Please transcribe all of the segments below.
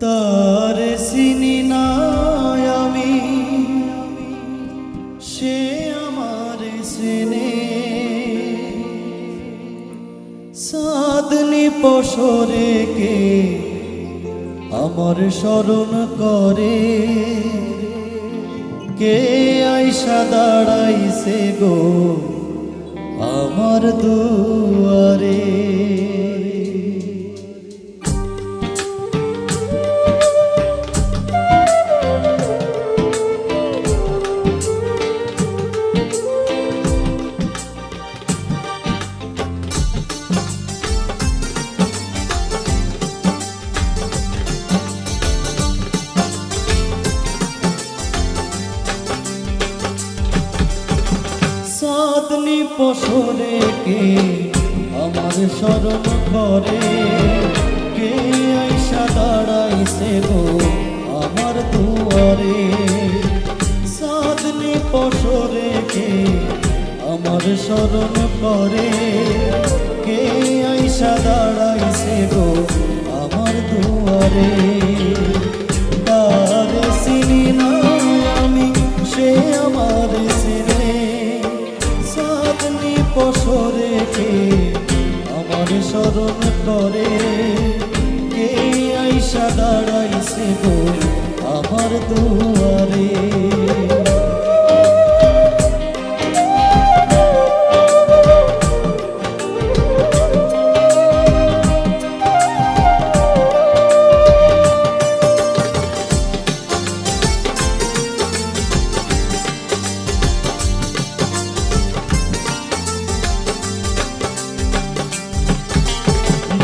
তার চিনি না আমি, সে আমার চেনে। সাধনি পশরে কে আমার স্মরণ করে, কে আইসা দাঁড়াইছে গো আমার দুয়ারে। সাধনি পশরে কে আমার স্মরণ করে, কে আইসা দাঁড়াইছে গো আমার দুয়ারে। সাধনি পশরে কে আমার স্মরণ করে, কে আইসা দাঁড়াইছে গো আমার দুয়ারে। তার চিনি না আমি, সে আমার চিনে। সাধনি পশরে কে আমার স্মরণ করে, কে আইসা দাঁড়াইছে গো আমার দুয়ারে।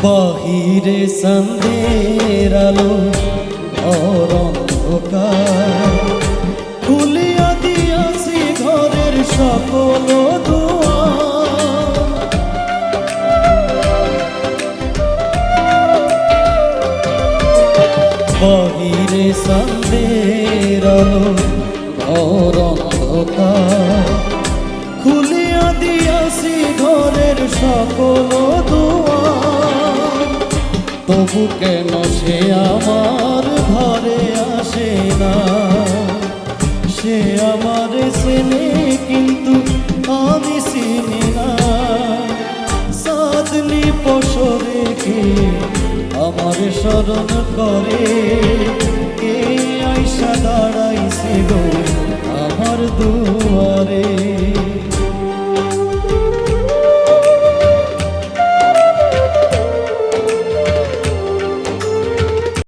বাহিরে সন্ধ্যের আলো ঘর অন্ধকার, খুলিয়া দিয়াছি ঘরের সকল দুয়ার। বাহিরে সন্ধ্যের আলো ঘর অন্ধকার, খুলিয়া দিয়াছি ঘরের সকল দুয়ার। তবু কেন সে আমার ঘরে আসে না, সে আমার চেনে কিন্তু আমি চিনি না। সাধনি পশরে কে আমার স্মরণ করে, কে আইসা দাঁড়াইছে গো আমার দুয়ারে।